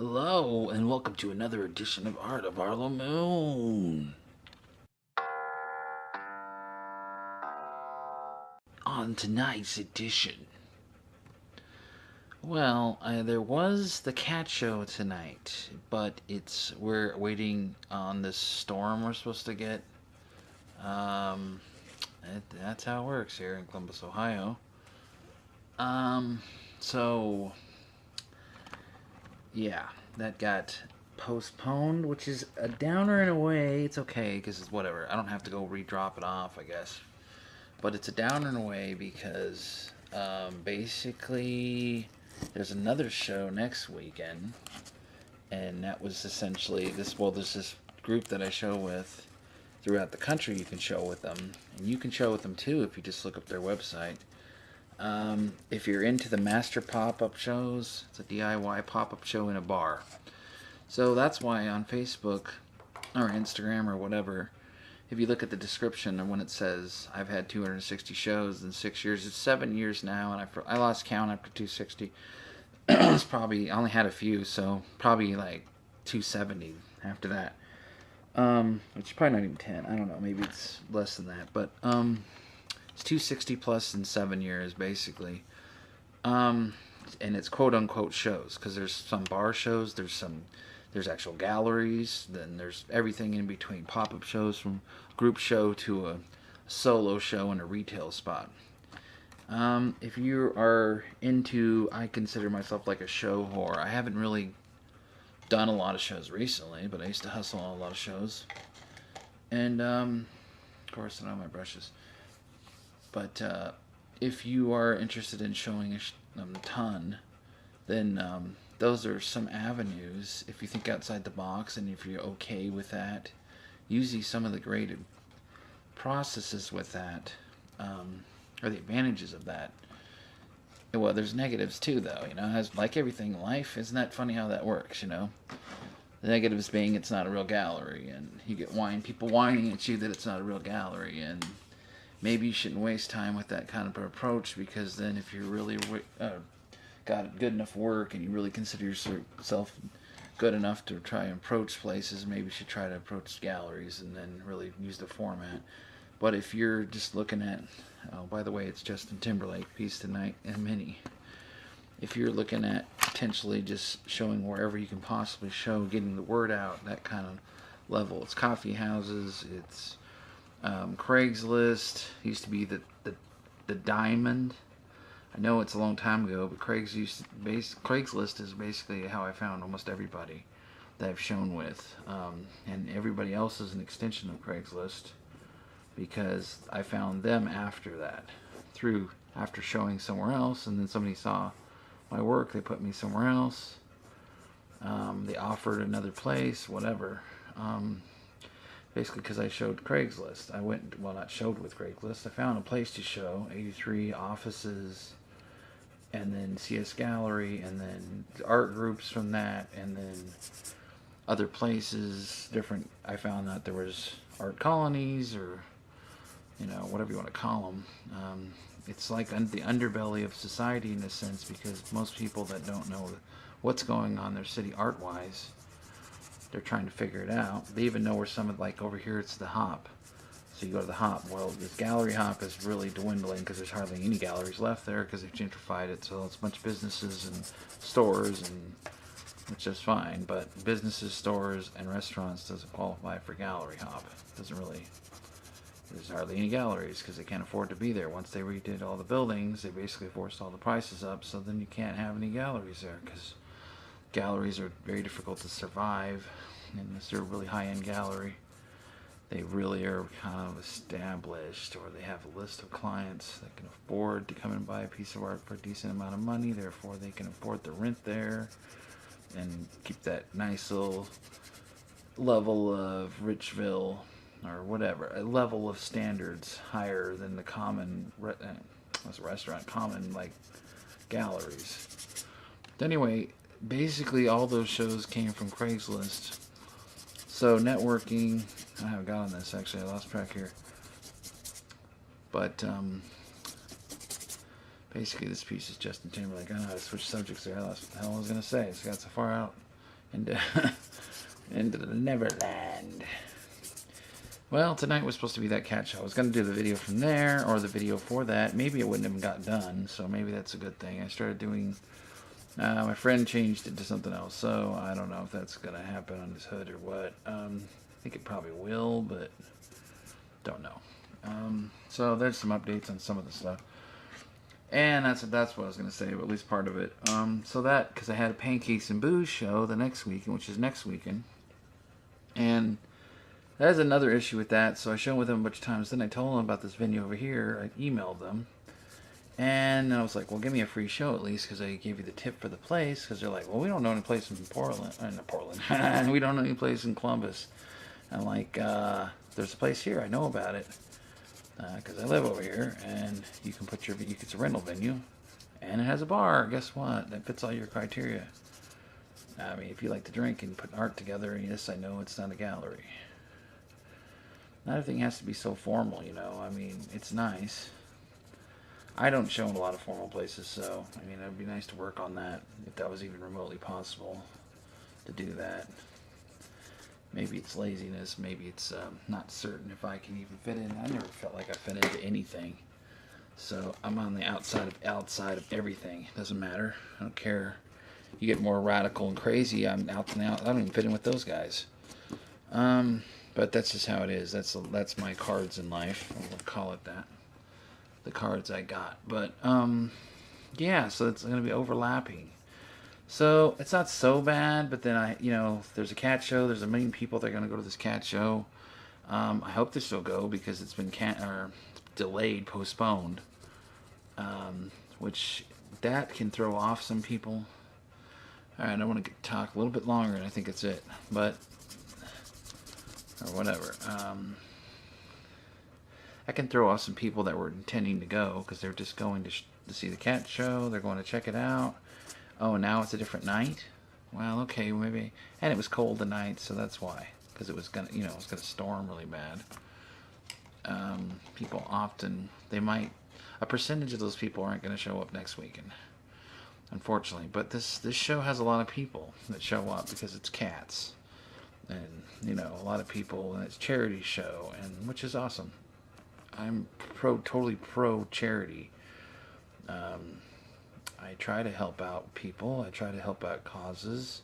Hello, and welcome to another edition of Art of Arlo Moon. On tonight's edition, there was the cat show tonight, but we're waiting on this storm we're supposed to get. Um, that's how it works here in Columbus, Ohio. Um, so yeah, that got postponed, which is a downer in a way. It's okay because it's whatever. I don't have to go re-drop it off, I guess. But it's a downer in a way because basically there's another show next weekend, and that was essentially this. Well, there's this group that I show with throughout the country. You can show with them, and you can show with them too if you just look up their website. If you're into the master pop-up shows, it's a DIY pop-up show in a bar. So that's why on Facebook or Instagram or whatever, if you look at the description and when it says I've had 260 shows in 6 years, it's 7 years now, and I lost count after 260. It's probably, I only had a few, so probably like 270 after that. Which is probably not even 10. I don't know. Maybe it's less than that, but it's 260 plus in 7 years, basically. And it's quote unquote shows because there's some bar shows, there's actual galleries, then there's everything in between. Pop-up shows from group show to a solo show in a retail spot. If you are into, I consider myself like a show whore. I haven't really done a lot of shows recently, but I used to hustle on a lot of shows. And, of course, I don't have my brushes. But if you are interested in showing a ton, then those are some avenues. If you think outside the box and if you're okay with that, usually some of the great processes with that, or the advantages of that. Well, there's negatives too, though. As like everything in life, isn't that funny how that works? The negatives being it's not a real gallery, and you get people whining at you that it's not a real gallery, and maybe you shouldn't waste time with that kind of approach, because then if you're really got good enough work and you really consider yourself good enough to try and approach places, maybe you should try to approach galleries and then really use the format. But if you're just looking at, oh, by the way, it's Justin Timberlake piece tonight and mini. If you're looking at potentially just showing wherever you can possibly show, getting the word out, that kind of level, it's coffee houses, it's Craigslist. Used to be the diamond. I know it's a long time ago, but Craigslist is basically how I found almost everybody that I've shown with, and everybody else is an extension of Craigslist, because I found them after that, after showing somewhere else, and then somebody saw my work, they put me somewhere else, they offered another place, whatever. Basically because I showed Craigslist. Not showed with Craigslist, I found a place to show, 83 offices, and then CS Gallery, and then art groups from that, and then other places, I found that there was art colonies, or, whatever you want to call them. It's like the underbelly of society in a sense, because most people that don't know what's going on in their city art-wise, they're trying to figure it out. They even know where like over here it's the Hop. So you go to the Hop. Well, this gallery Hop is really dwindling because there's hardly any galleries left there because they've gentrified it. So it's a bunch of businesses and stores, and which is fine. But businesses, stores, and restaurants doesn't qualify for gallery Hop. There's hardly any galleries because they can't afford to be there. Once they redid all the buildings, they basically forced all the prices up. So then you can't have any galleries there because galleries are very difficult to survive unless they're a really high-end gallery. They really are kind of established, or they have a list of clients that can afford to come and buy a piece of art for a decent amount of money, therefore they can afford the rent there and keep that nice little level of Richville, or whatever, a level of standards higher than the common restaurant, common like galleries. But anyway, basically all those shows came from Craigslist. So networking, I haven't got on this actually, I lost track here. But basically this piece is Justin Timberlake. I know how to switch subjects there. I lost what the hell I was going to say. It's got so far out into, into the Neverland. Well, tonight was supposed to be that cat show. I was going to do the video from there, or the video for that. Maybe it wouldn't have got done, so maybe that's a good thing. I started doing... my friend changed it to something else, so I don't know if that's going to happen on his hood or what. I think it probably will, but don't know. So there's some updates on some of the stuff. And that's what I was going to say, but at least part of it. So that, because I had a Pancakes and Booze show the next weekend, which is next weekend. And that's another issue with that, so I showed with them a bunch of times. Then I told them about this venue over here. I emailed them. And I was like, well, give me a free show at least, because I gave you the tip for the place. Because they're like, well, we don't know any place in Portland. Not Portland. We don't know any place in Columbus. I'm like, there's a place here. I know about it. Because I live over here. And you can put it's a rental venue. And it has a bar. Guess what? That fits all your criteria. I mean, if you like to drink and put art together, yes, I know it's not a gallery. Not everything has to be so formal, you know. I mean, it's nice. I don't show in a lot of formal places, so, I mean, it would be nice to work on that, if that was even remotely possible to do that. Maybe it's laziness, maybe it's not certain if I can even fit in. I never felt like I fit into anything. So, I'm on the outside of everything. It doesn't matter. I don't care. You get more radical and crazy, I'm out and out. I don't even fit in with those guys. But that's just how it is. That's my cards in life. I'll call it that. The cards I got. But, yeah, so it's going to be overlapping. So, it's not so bad, but then there's a cat show. There's a million people that are going to go to this cat show. I hope they still go because it's been delayed, postponed. Which, that can throw off some people. Alright, I want to talk a little bit longer, and I think it's it. But... or whatever. I can throw off some people that were intending to go because they're just going to see the cat show. They're going to check it out. Oh, now it's a different night. Well, okay, maybe. And it was cold tonight, so that's why. Because it was gonna, it was gonna storm really bad. People often, a percentage of those people aren't going to show up next weekend, unfortunately. But this show has a lot of people that show up because it's cats. And, a lot of people, and it's a charity show, and which is awesome. I'm totally pro charity. I try to help out people. I try to help out causes.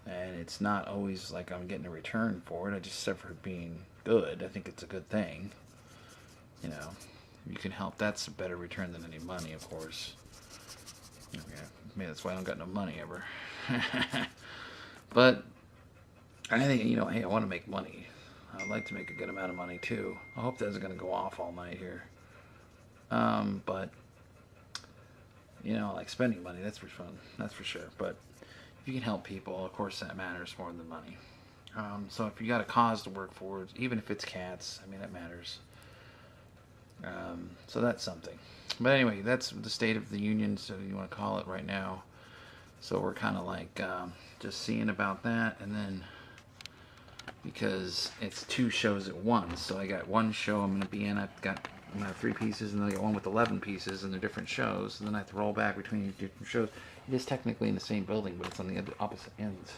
And it's not always like I'm getting a return for it. I just suffer being good. I think it's a good thing. You can help. That's a better return than any money, of course. Okay. Maybe that's why I don't got no money ever. But... I think, hey, I want to make money. I'd like to make a good amount of money, too. I hope that isn't going to go off all night here. But, I like spending money. That's for fun. That's for sure. But if you can help people, of course, that matters more than money. So if you got a cause to work for, even if it's cats, I mean, that matters. So that's something. But anyway, that's the state of the union, so you want to call it right now. So we're kind of like just seeing about that, and then... because it's 2 shows at once, so I got 1 show I'm going to be in. I'm going to have 3 pieces, and then I got one with 11 pieces, and they're different shows, and then I have to roll back between different shows. It is technically in the same building, but it's on the opposite ends.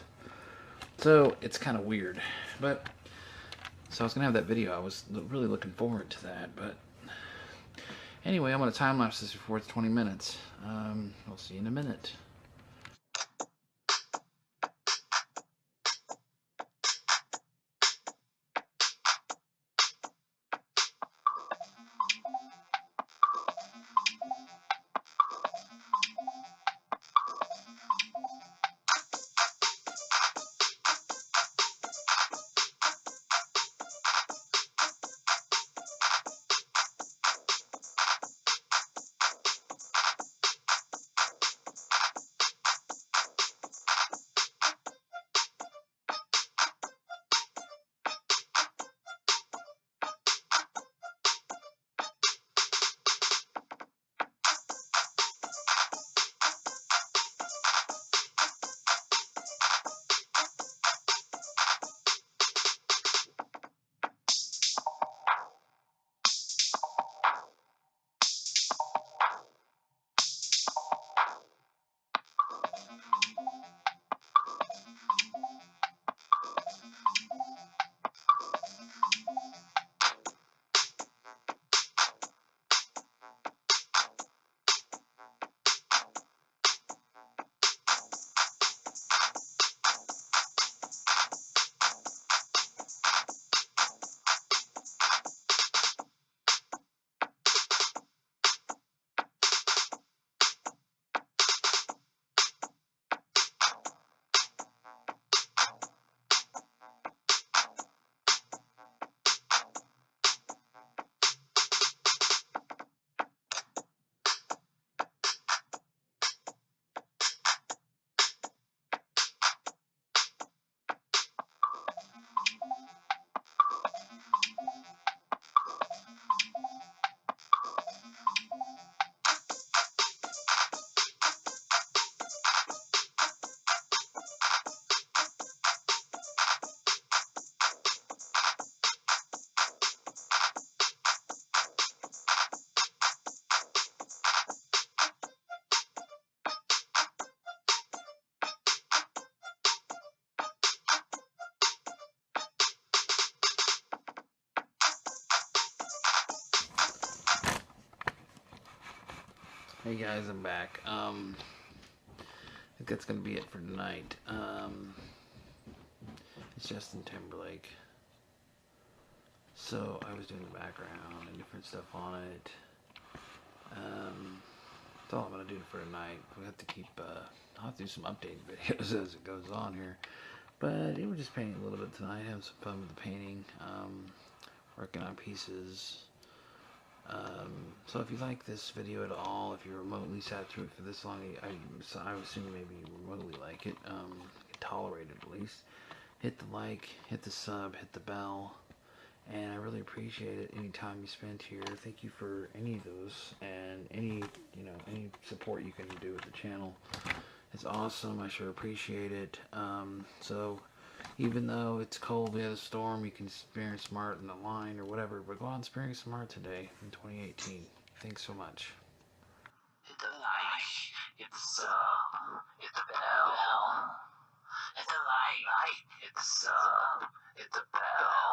So, it's kind of weird. But, so I was going to have that video. I was really looking forward to that, but... anyway, I'm going to time-lapse this before it's 20 minutes. I'll see you in a minute. Hey guys, I'm back. I think that's gonna be it for tonight. It's Justin Timberlake. So I was doing the background and different stuff on it. That's all I'm gonna do for tonight. We have to keep. I'll have to do some updating videos as it goes on here. But we were just painting a little bit tonight. Having some fun with the painting. Working on pieces. So if you like this video at all, if you remotely sat through it for this long, I assume maybe you remotely like it, can tolerate it at least, hit the like, hit the sub, hit the bell, and I really appreciate it any time you spend here. Thank you for any of those, and any support you can do with the channel. It's awesome. I sure appreciate it. So even though it's cold, we had a storm, you can experience smart in the line or whatever, but go out and experience smart today in 2018. Thanks so much. Hit the like, hit the sub, hit the bell. Hit the like, hit the sub, hit the bell.